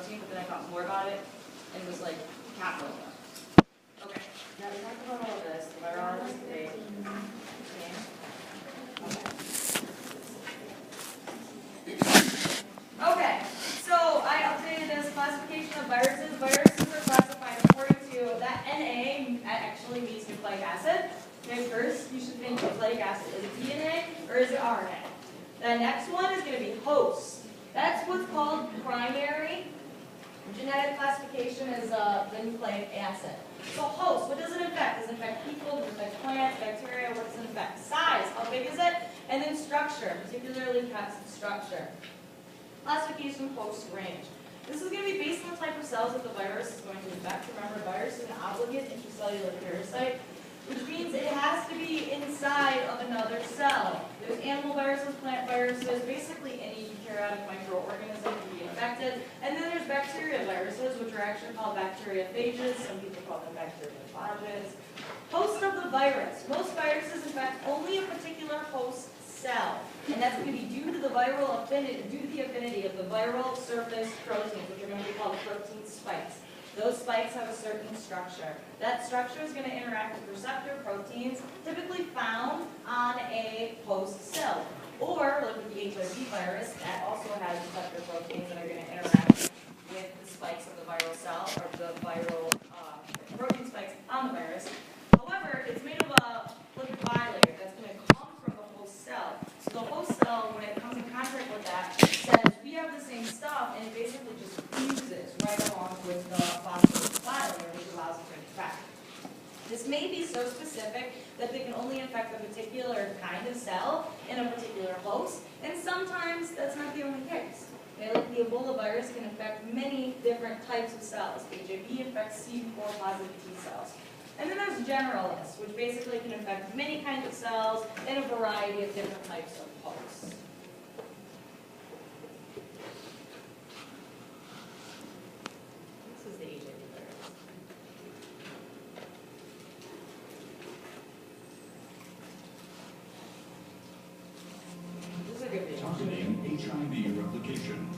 protein, but then I thought more about it and was like, capitalism. Okay, now we talked about all of this, the virology today. Okay, so I updated this classification of viruses. Viruses are classified according to that NA actually means nucleic acid. Okay, first you should think nucleic acid. Is it DNA or is it RNA? The next one is going to be host. That's what's called primary genetic classification is the nucleic acid. So host, what does it infect? Does it infect people? Does it infect plants, bacteria? What does it infect? Size, how big is it? And then structure, particularly capsid structure. Classification, host, range. This is going to be based on the type of cells that the virus is going to infect. Remember, virus is an obligate intracellular parasite, which means it has to be inside of another cell. There's animal viruses, plant viruses, basically any eukaryotic microorganism can be infected. And then there's bacteria viruses, which are actually called bacteriophages. Some people call them bacteriophages. Host of the virus. Most viruses infect only a particular host cell. And that's going to be due to the viral affinity, of the viral surface proteins, which are going to be called protein spikes. Those spikes have a certain structure. That structure is going to interact with receptor proteins typically found on a host cell. Or, like with the HIV virus, that also has receptor proteins that are going to interact with the spikes of the viral cell, or the viral protein spikes on the virus. However, it's made of a lipid bilayer that's going to come from the host cell. So the host cell, when it comes in contact with that, says, we have the same stuff, and it basically just fuses right along with the phospholipid bilayer, which allows it to infect. This may be so specific that they can only infect a particular kind of cell in a particular host, and sometimes that's not the only case. Okay, like the Ebola virus can infect many different types of cells. HIV infects CD4 positive T cells. And then there's generalists, which basically can infect many kinds of cells in a variety of different types of hosts. This is the HIV virus. This is a good video. Targeting HIV replication.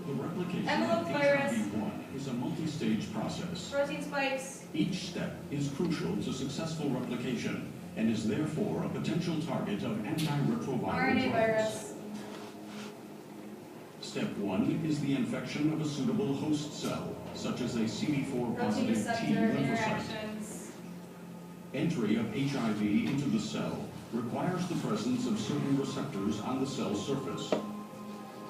The replication Envelope of virus. HIV-1 is a multi-stage process. Protein spikes. Each step is crucial to successful replication and is therefore a potential target of antiretroviral RNA drugs. virus. Step 1 is the infection of a suitable host cell, such as a CD4 Protein positive T receptor lymphocyte. interactions. Entry of HIV into the cell requires the presence of certain receptors on the cell surface.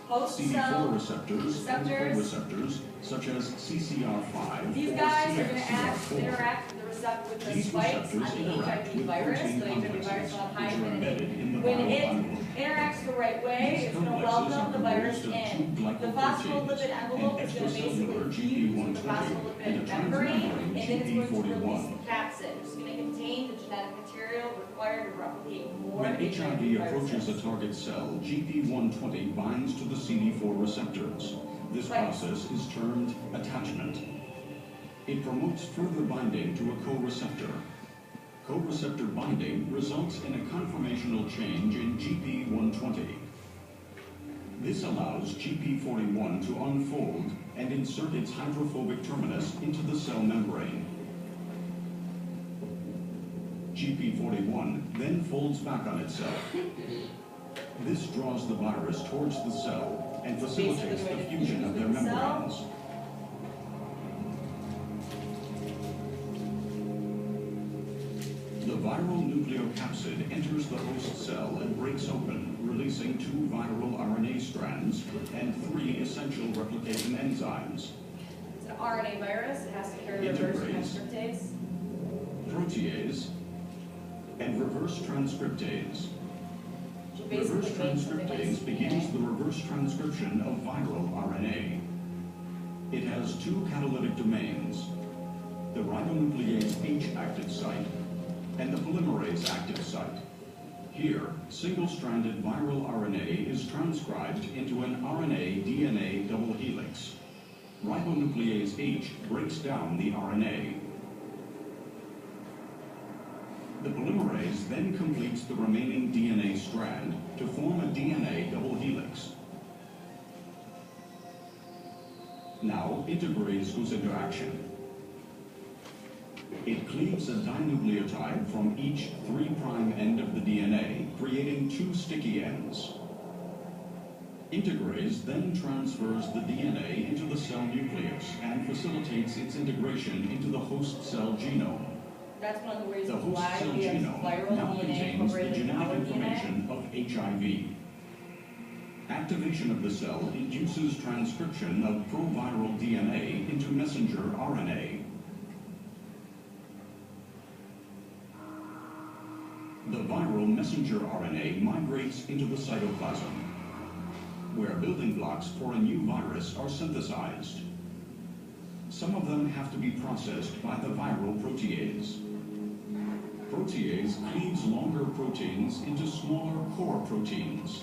Host CD4 cell. receptors and co-receptors, such as CCR5 These or guys are going to CXCR4. interact with the These spikes on receptors the interact HIV with virus. protein The HIV virus complexes, will have high which are affinity. embedded in the When viral it envelope. interacts the right way, These it's going to complexes welcome are the virus composed of two in. The glycoproteins, phospholipid envelope an is going to basically extracellular fuse with the GP120 and phospholipid a membrane, transmembrane and then it's going to release GP41. the capsid, which is going to contain the genetic material required to replicate more When HIV approaches viruses. a target cell, GP120 binds to the CD4 receptors. This Right. process is termed attachment. It promotes further binding to a co-receptor. Co-receptor binding results in a conformational change in GP120. This allows GP41 to unfold and insert its hydrophobic terminus into the cell membrane. GP41 then folds back on itself. This draws the virus towards the cell and facilitates the fusion of their membranes. The viral nucleocapsid enters the host cell and breaks open, releasing 2 viral RNA strands and 3 essential replication enzymes. It's an RNA virus. It has to carry reverse transcriptase. Protease, and reverse transcriptase. Reverse transcriptase begins the reverse transcription of viral RNA. It has 2 catalytic domains, the ribonuclease H active site and the polymerase active site. Here, single-stranded viral RNA is transcribed into an RNA-DNA double helix. Ribonuclease H breaks down the RNA. The polymerase then completes the remaining DNA strand to form a DNA double helix. Now, integrase goes into action. It cleaves a dinucleotide from each 3' end of the DNA, creating 2 sticky ends. Integrase then transfers the DNA into the cell nucleus and facilitates its integration into the host cell genome. That's one of the The reasons host why cell we have genome viral now DNA contains the incorporated in genetic our DNA. information of HIV. Activation of the cell induces transcription of proviral DNA into messenger RNA. The viral messenger RNA migrates into the cytoplasm, where building blocks for a new virus are synthesized. Some of them have to be processed by the viral protease. Protease cleaves longer proteins into smaller core proteins.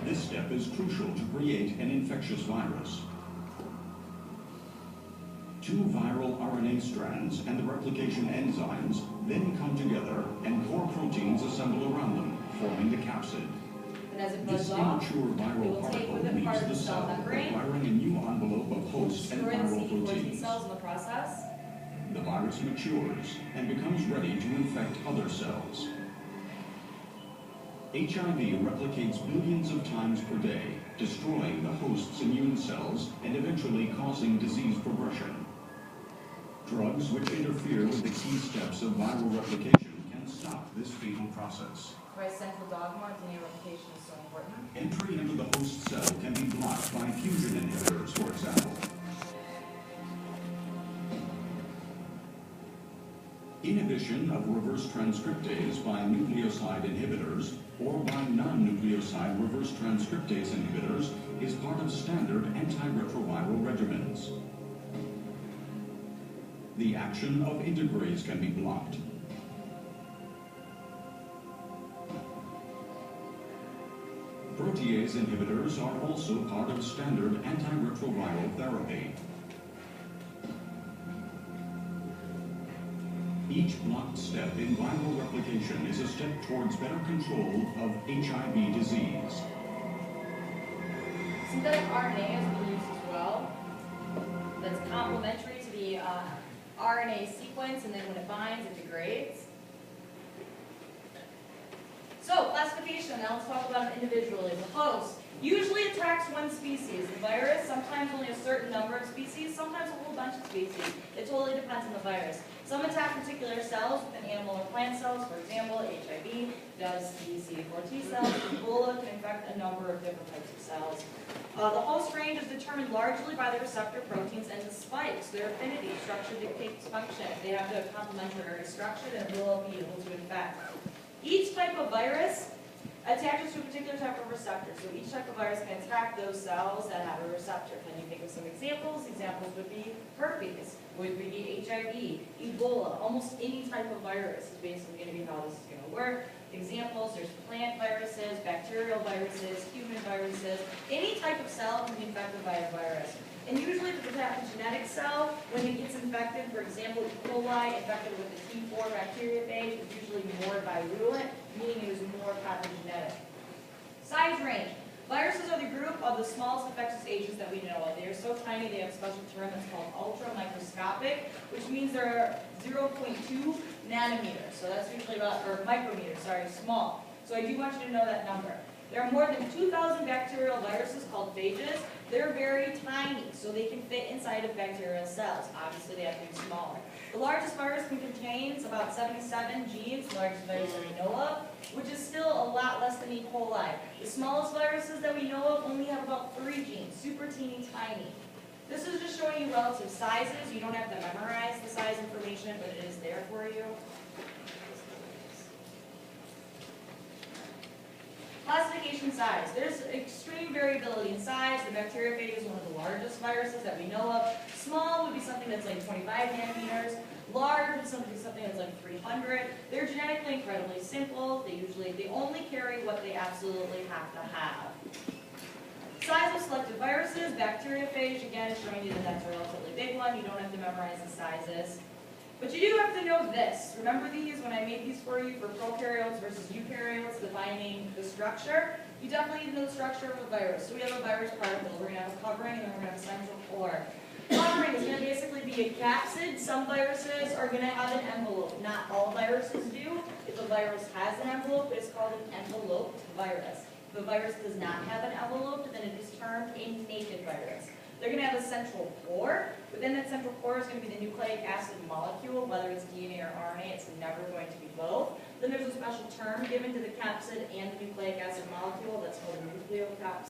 This step is crucial to create an infectious virus. 2 viral RNA strands and the replication enzymes then come together and core proteins assemble around them, forming the capsid. And as it This goes off, immature it viral will take particle with it part leaves of the the cell cell, membrane, acquiring a new envelope of host and destroy the viral CD4 T proteins. cells in the process. The virus matures and becomes ready to infect other cells. HIV replicates billions of times per day, destroying the host's immune cells and eventually causing disease progression. Drugs which interfere with the key steps of viral replication can stop this fatal process. Why central dogma DNA replication is so important. Entry into the host cell can be blocked by fusion inhibitors, for example. Inhibition of reverse transcriptase by nucleoside inhibitors or by non-nucleoside reverse transcriptase inhibitors is part of standard antiretroviral regimens. The action of integrase can be blocked. Protease inhibitors are also part of standard antiretroviral therapy. Each blocked step in viral replication is a step towards better control of HIV disease. Synthetic RNA has been used as well. That's complementary to the RNA sequence, and then when it binds, it degrades. So, classification. Now let's talk about it individually. The host usually attracts one species. The virus, sometimes only a certain number of species, sometimes a whole bunch of species. It totally depends on the virus. Some attack particular cells within animal or plant cells. For example, HIV does the CD4 T cells. Ebola can infect a number of different types of cells. The host range is determined largely by the receptor proteins and the spikes. Their affinity structure dictates function. If they have the complementary structure, then it will be able to infect. Each type of virus attaches to a particular type of receptor. So each type of virus can attack those cells that have a receptor. Can you think of some examples? Examples would be herpes, would be HIV, Ebola. Almost any type of virus is basically going to be how this is going to work. Examples, there's plant viruses, bacterial viruses, human viruses. Any type of cell can be infected by a virus. And usually if it's a pathogenic cell, when it gets infected, for example, E. coli infected with the T4 bacteriophage, it's usually more virulent, meaning it is more pathogenic. Size range. Viruses are the group of the smallest infectious agents that we know of. They are so tiny, they have a special term that's called ultramicroscopic, which means they're 0.2 nanometers. So that's usually about, or micrometers, sorry, small. So I do want you to know that number. There are more than 2,000 bacterial viruses called phages. They're very tiny, so they can fit inside of bacterial cells. Obviously, they have to be smaller. The largest virus can contain about 77 genes, the largest virus that we know of, which is still a lot less than E. coli. The smallest viruses that we know of only have about 3 genes, super teeny tiny. This is just showing you relative sizes. You don't have to memorize the size information, but it is there for you. Classification size. There's extreme variability in size. The bacteriophage is one of the largest viruses that we know of. Small would be something that's like 25 nanometers. Large would be something that's like 300. They're genetically incredibly simple. They only carry what they absolutely have to have. Size of selected viruses. Bacteriophage, again, is showing you that that's a relatively big one. You don't have to memorize the sizes. But you do have to know this. Remember these when I made these for you for prokaryotes versus eukaryotes, defining the structure. You definitely need to know the structure of a virus. So we have a virus particle. We're going to have a covering, and then we're going to have a central core. the capsid, some viruses are going to have an envelope. Not all viruses do. If a virus has an envelope, it's called an enveloped virus. If a virus does not have an envelope, then it is termed a naked virus. They're going to have a central core. Within that central core is going to be the nucleic acid molecule, whether it's DNA or RNA, it's never going to be both. Then there's a special term given to the capsid and the nucleic acid molecule that's called a nucleocapsid.